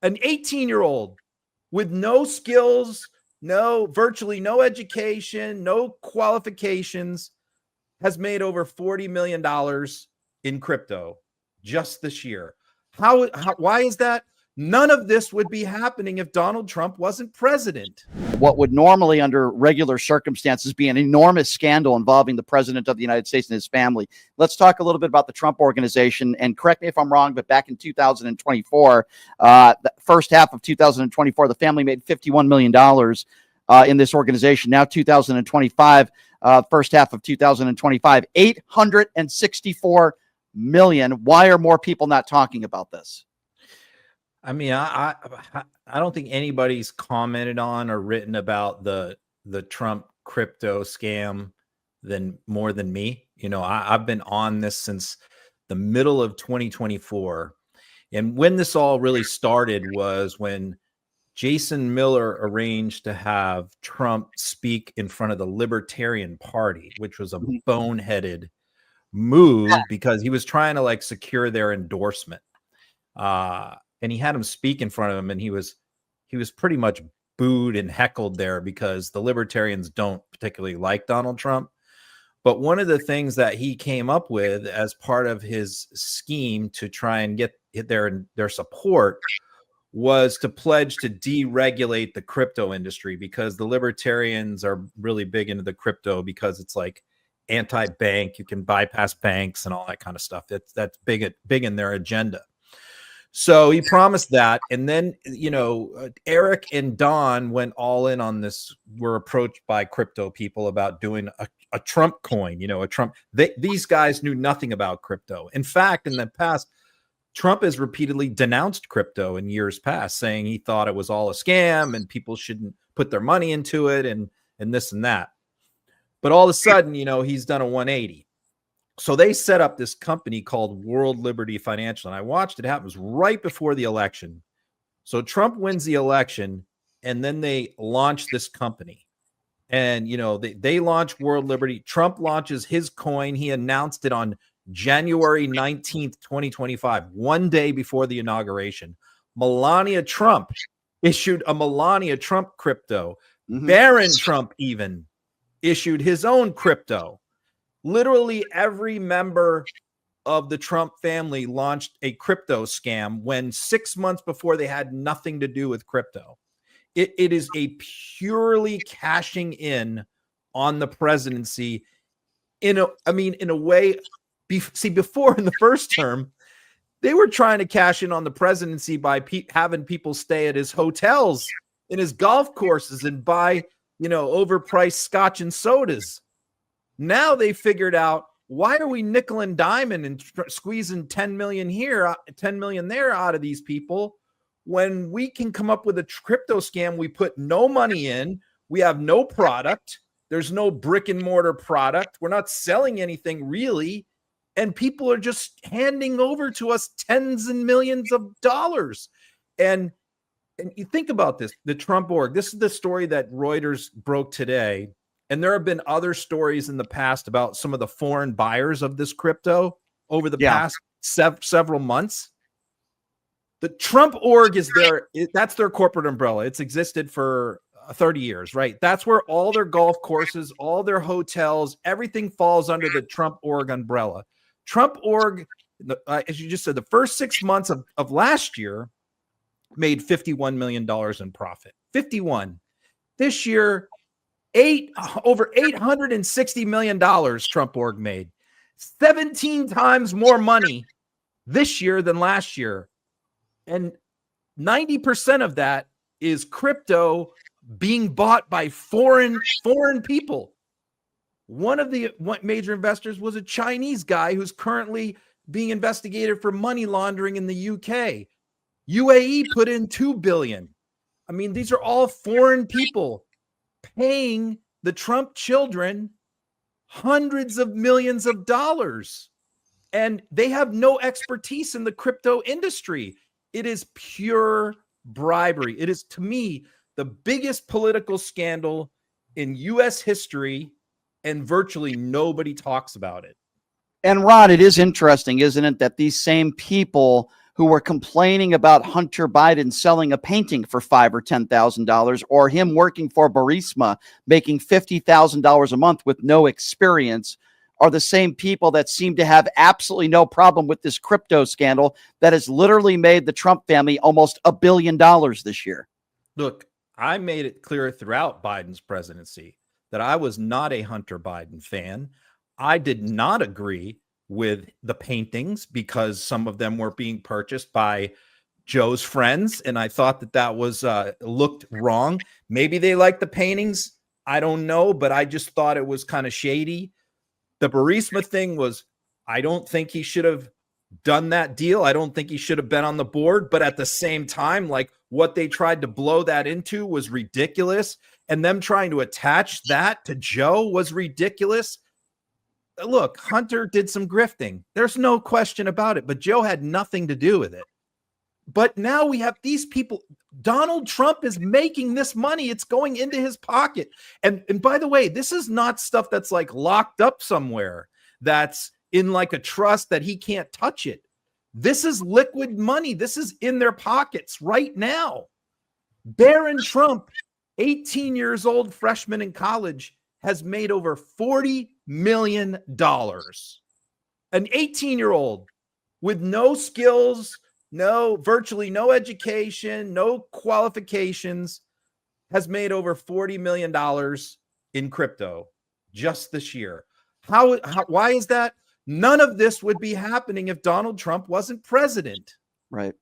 An 18-year-old with no skills, virtually no education, no qualifications, has made over $40 million in crypto just this year. Why is that? None of this would be happening if Donald Trump wasn't president. What would normally, under regular circumstances, be an enormous scandal involving the president of the United States and his family. Let's talk a little bit about the Trump Organization. And correct me if I'm wrong, but back in 2024, the first half of 2024, the family made $51 million in this organization. Now 2025, first half of 2025, $864 million. Why are more people not talking about this? I mean, I don't think anybody's commented on or written about the Trump crypto scam more than me. You know, I've been on this since the middle of 2024. And when this all really started was when Jason Miller arranged to have Trump speak in front of the Libertarian Party, which was a boneheaded move because he was trying to like secure their endorsement. And he had him speak in front of him, and he was pretty much booed and heckled there because the Libertarians don't particularly like Donald Trump. But one of the things that he came up with as part of his scheme to try and get their support was to pledge to deregulate the crypto industry, because the Libertarians are really big into the crypto because it's like anti-bank, you can bypass banks and all that kind of stuff. That's big in their agenda. So he promised that. And then, you know, Eric and Don went all in on this, were approached by crypto people about doing a Trump coin, you know, a Trump. These guys knew nothing about crypto. In fact, in the past, Trump has repeatedly denounced crypto in years past, saying he thought it was all a scam and people shouldn't put their money into it and this and that. But all of a sudden, you know, he's done a 180. So they set up this company called World Liberty Financial, and I watched it happen. It was right before the election. So Trump wins the election, and then they launch this company. And, you know, they launch World Liberty. Trump launches his coin. He announced it on January 19th, 2025, one day before the inauguration. Melania Trump issued a Melania Trump crypto. Barron Trump even issued his own crypto. Literally every member of the Trump family launched a crypto scam when 6 months before they had nothing to do with crypto. It is a purely cashing in on the presidency in a way. Before in the first term, they were trying to cash in on the presidency by having people stay at his hotels, in his golf courses, and buy, you know, overpriced scotch and sodas. Now they figured out, why are we nickel and diming and squeezing 10 million here, 10 million there out of these people when we can come up with a crypto scam? We put no money in. We have no product. There's no brick and mortar product. We're not selling anything really. And people are just handing over to us tens and millions of dollars. And you think about this, the Trump org. This is the story that Reuters broke today. And there have been other stories in the past about some of the foreign buyers of this crypto over the past several months. The Trump org is that's their corporate umbrella. It's existed for 30 years, right? That's where all their golf courses, all their hotels, everything falls under the Trump org umbrella. Trump org, as you just said, the first 6 months of last year made $51 million in profit. 51. This year, over $860 million Trump org made. 17 times more money this year than last year. And 90% of that is crypto being bought by foreign people. One of the major investors was a Chinese guy who's currently being investigated for money laundering in the UK. UAE put in $2 billion. I mean, these are all foreign people paying the Trump children hundreds of millions of dollars. And they have no expertise in the crypto industry. It is pure bribery. It is, to me, the biggest political scandal in U.S. history, and virtually nobody talks about it. And Rod, it is interesting, isn't it, that these same people who were complaining about Hunter Biden selling a painting for $5,000 or $10,000, or him working for Burisma, making $50,000 a month with no experience, are the same people that seem to have absolutely no problem with this crypto scandal that has literally made the Trump family almost $1 billion this year. Look, I made it clear throughout Biden's presidency that I was not a Hunter Biden fan. I did not agree with the paintings because some of them were being purchased by Joe's friends, and I thought that that was looked wrong. Maybe they like the paintings. I don't know, but I just thought it was kind of shady. The Burisma thing was, I don't think he should have done that deal. I don't think he should have been on the board, but at the same time, like what they tried to blow that into was ridiculous, and them trying to attach that to Joe was ridiculous. Look, Hunter did some grifting. There's no question about it, but Joe had nothing to do with it. But now we have these people. Donald Trump is making this money. It's going into his pocket. And by the way, this is not stuff that's like locked up somewhere, that's in like a trust that he can't touch it. This is liquid money. This is in their pockets right now. Barron Trump, 18 years old, freshman in college, has made over $40 million. An 18-year-old with no skills, virtually no education, no qualifications, has made over $40 million in crypto just this year. Why is that? None of this would be happening if Donald Trump wasn't president. Right.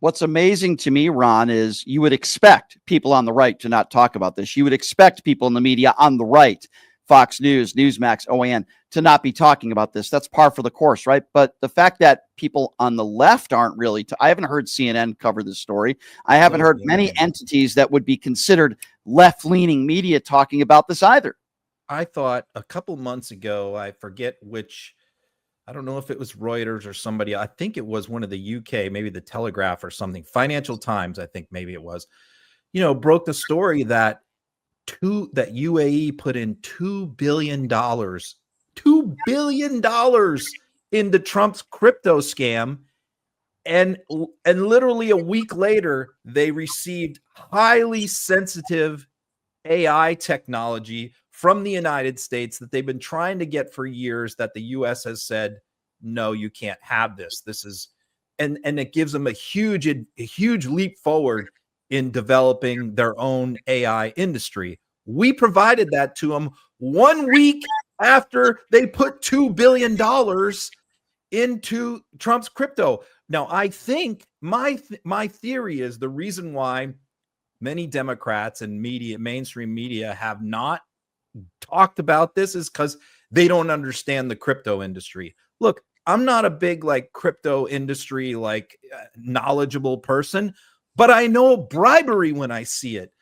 What's amazing to me, Ron, is you would expect people on the right to not talk about this. You would expect people in the media on the right, Fox News, Newsmax, OAN, to not be talking about this. That's par for the course, right? But the fact that people on the left aren't really, I haven't heard CNN cover this story. I haven't heard many entities that would be considered left-leaning media talking about this either. I thought a couple months ago, I forget which, I don't know if it was Reuters or somebody, I think it was one of the UK, maybe the Telegraph or something, Financial Times, I think maybe it was, broke the story that UAE put in $2 billion into Trump's crypto scam. And literally a week later, they received highly sensitive AI technology from the United States that they've been trying to get for years, that the US has said, no, you can't have this. This is, and it gives them a huge leap forward in developing their own AI industry. We provided that to them 1 week after they put $2 billion into Trump's crypto. Now, I think my theory is the reason why many Democrats and mainstream media have not talked about this is because they don't understand the crypto industry. Look, I'm not a big crypto industry knowledgeable person, but I know bribery when I see it.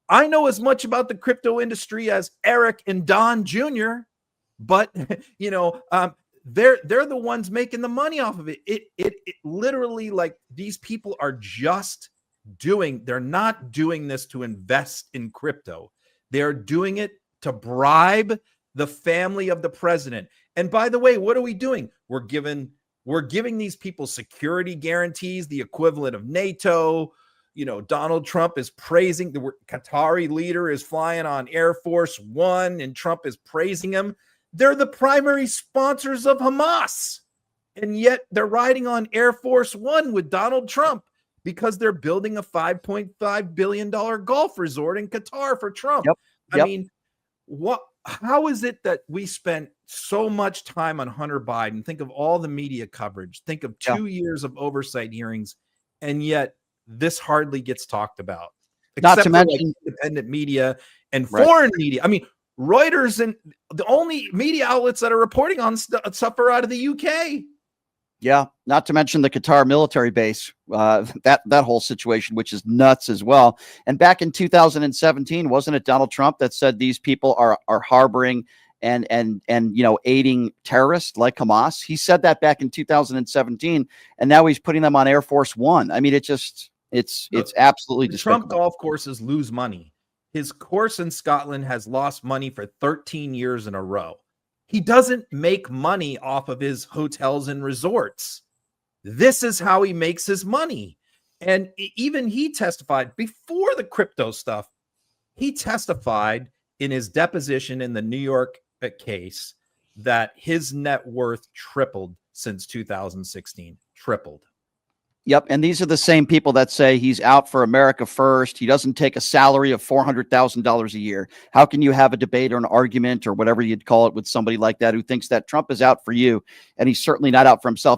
I know as much about the crypto industry as Eric and Don Jr., but they're the ones making the money off of it. It literally, these people are just they're not doing this to invest in crypto. They're doing it to bribe the family of the president. And by the way, what are we doing? We're giving these people security guarantees, the equivalent of NATO. Donald Trump is praising the Qatari leader is flying on Air Force One, and Trump is praising him. They're the primary sponsors of Hamas. And yet they're riding on Air Force One with Donald Trump because they're building a $5.5 billion golf resort in Qatar for Trump. Yep. I mean, how is it that we spent so much time on Hunter Biden? Think of all the media coverage. Think of 2 years of oversight hearings, and yet this hardly gets talked about. Not to mention independent media and foreign media. I mean, Reuters and the only media outlets that are reporting on stuff are out of the UK. Yeah, not to mention the Qatar military base, that whole situation, which is nuts as well. And back in 2017, wasn't it Donald Trump that said these people are harboring and aiding terrorists like Hamas? He said that back in 2017, and now he's putting them on Air Force One. I mean, it's absolutely despicable. Trump golf courses lose money. His course in Scotland has lost money for 13 years in a row. He doesn't make money off of his hotels and resorts. This is how he makes his money. And even he testified before the crypto stuff. He testified in his deposition in the New York case that his net worth tripled since 2016. Tripled. Yep. And these are the same people that say he's out for America first. He doesn't take a salary of $400,000 a year. How can you have a debate or an argument or whatever you'd call it with somebody like that who thinks that Trump is out for you and he's certainly not out for himself?